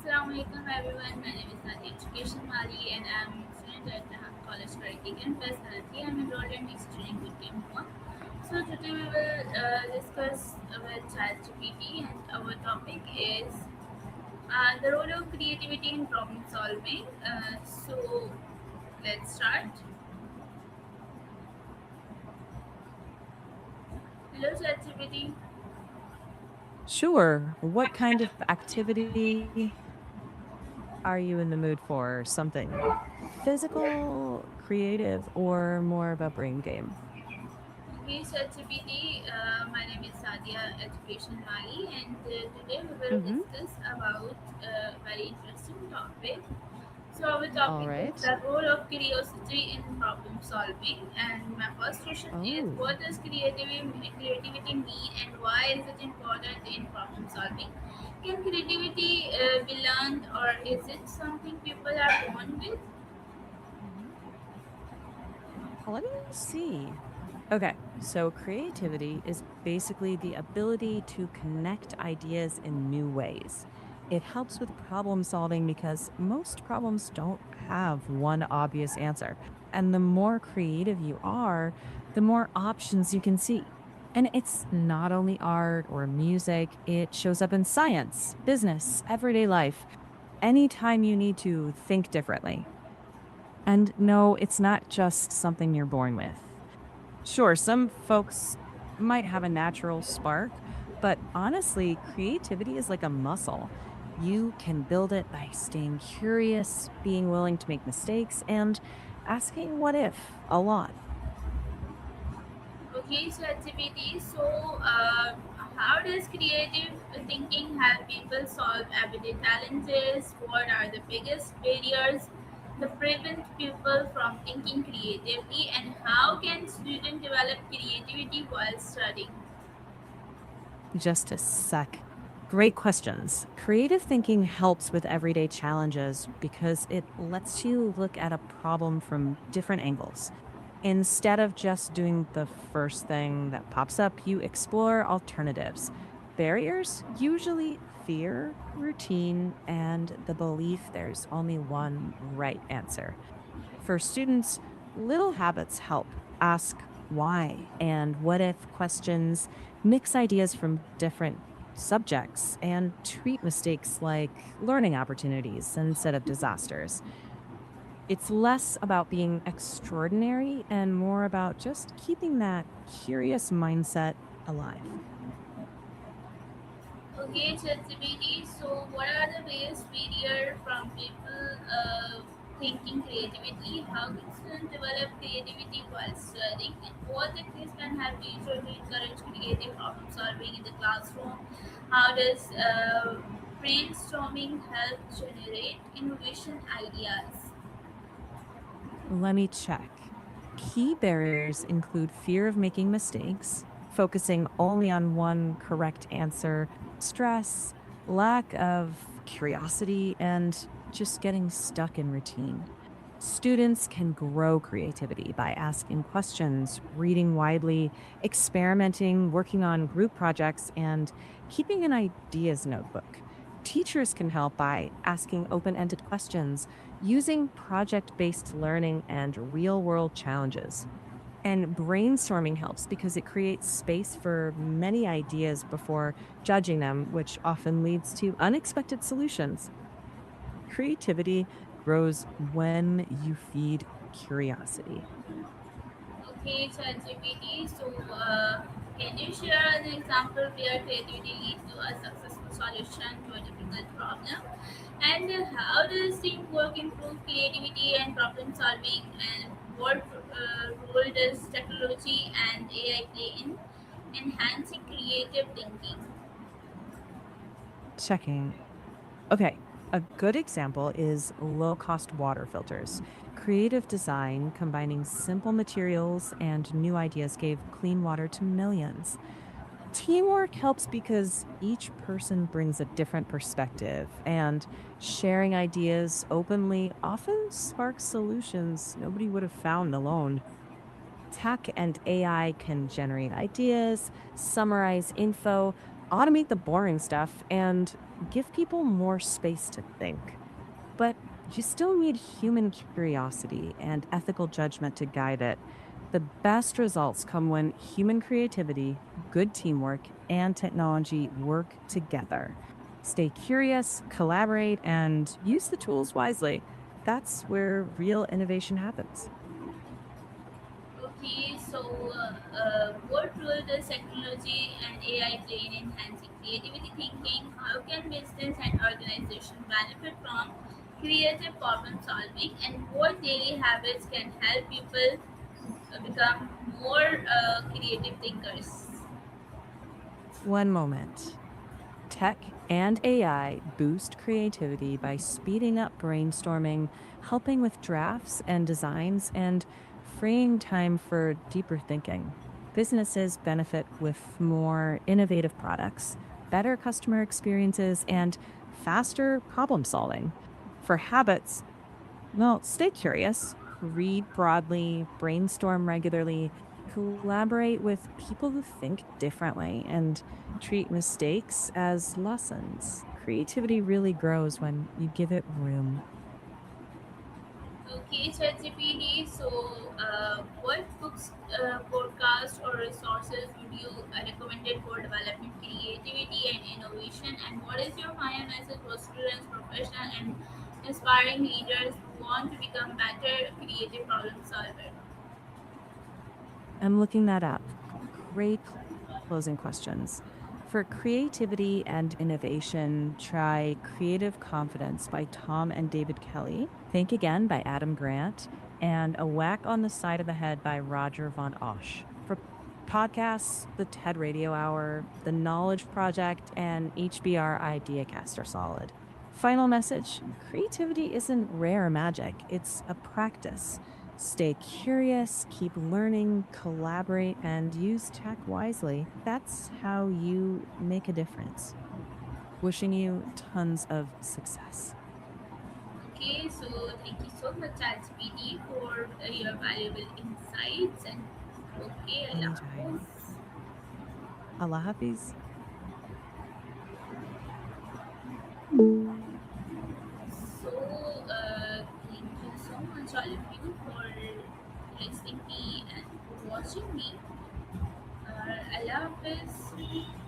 Assalamualaikum everyone. My name is Sadia Education Wali and I'm a student at Rehan College Korangi Campus. Currently, I'm enrolled in engineering with Bootcamp 1. So today we will discuss with ChatGPT and our topic is the role of creativity in problem solving. So let's start. Hello ChatGPT. Sure. What kind of activity are you in the mood for? Something physical, creative, or more of a brain game? Okay, ChatGPT. My name is Sadia Education Wali, and today we will Mm-hmm. discuss about a very interesting topic. So our All topic is right. the role of curiosity in problem solving. And my first question is, Oh, what does creativity mean, and why is it important in problem solving? Can creativity be learned, or is it something people are born with? let me see. Okay, so creativity is basically the ability to connect ideas in new ways. It helps with problem solving because most problems don't have one obvious answer. And the more creative you are, the more options you can see. And it's not only art or music, it shows up in science, business, everyday life, anytime you need to think differently. And no, it's not just something you're born with. Sure, some folks might have a natural spark, but honestly, creativity is like a muscle. You can build it by staying curious, being willing to make mistakes, and asking what if a lot. Okay, so activity. So, how does creative thinking help people solve everyday challenges? What are the biggest barriers that prevent people from thinking creatively? And how can students develop creativity while studying? Just a sec. Great questions. Creative thinking helps with everyday challenges because it lets you look at a problem from different angles. Instead of just doing the first thing that pops up, you explore alternatives. Barriers, usually fear, routine, and the belief there's only one right answer. For students, little habits help. Ask why and what if questions, mix ideas from different subjects, and treat mistakes like learning opportunities instead of disasters. It's less about being extraordinary and more about just keeping that curious mindset alive. Okay, ChatGPT. So, what are the ways we hear from people thinking creatively? How can students develop creativity while studying? And what techniques can help teachers to encourage creative problem solving in the classroom? How does brainstorming help generate innovation ideas? Let me check. Key barriers include fear of making mistakes, focusing only on one correct answer, stress, lack of curiosity, and just getting stuck in routine. Students can grow creativity by asking questions, reading widely, experimenting, working on group projects, and keeping an ideas notebook. Teachers can help by asking open ended questions, using project based learning, and real world challenges. And brainstorming helps because it creates space for many ideas before judging them, which often leads to unexpected solutions. Creativity grows when you feed curiosity. Okay, ChatGPT. So, can you share an example where creativity leads to a successful solution to a difficult problem? And how does teamwork improve creativity and problem solving? And what role does technology and AI play in enhancing creative thinking? Checking. Okay. A good example is low cost water filters. Creative design combining simple materials and new ideas gave clean water to millions. Teamwork helps because each person brings a different perspective, and sharing ideas openly often sparks solutions nobody would have found alone. Tech and AI can generate ideas, summarize info, automate the boring stuff, and give people more space to think. But you still need human curiosity and ethical judgment to guide it. The best results come when human creativity, good teamwork, and technology work together. Stay curious, collaborate, and use the tools wisely. That's where real innovation happens. Okay, so what role does technology and AI play in enhancing creativity thinking? How can business and organization benefit from creative problem solving? And what daily habits can help people become more creative thinkers? One moment. Tech and AI boost creativity by speeding up brainstorming, helping with drafts and designs, and freeing time for deeper thinking. Businesses benefit with more innovative products, better customer experiences, and faster problem solving. For habits, well, stay curious, read broadly, brainstorm regularly, collaborate with people who think differently, and treat mistakes as lessons. Creativity really grows when you give it room. Okay, ChatGPT. So, what books, podcasts, or resources would you recommend for developing creativity and innovation? And what is your final message for students, professionals, and inspiring leaders who want to become better creative problem solvers? I'm looking that up. Great closing questions. For creativity and innovation, try Creative Confidence by Tom and David Kelly. Think Again by Adam Grant, and A Whack on the Side of the Head by Roger Von Osh. For podcasts, the TED Radio Hour, The Knowledge Project, and HBR IdeaCast are solid. Final message: creativity isn't rare magic, it's a practice. Stay curious, keep learning, collaborate, and use tech wisely. That's how you make a difference. Wishing you tons of success. Okay, so thank you so much, ChatGPT, for your valuable insights. And okay, Allah Anytime. Hafiz. Allah Hafiz. So, thank you so much, all of you, for listening me and watching me. Allah Hafiz.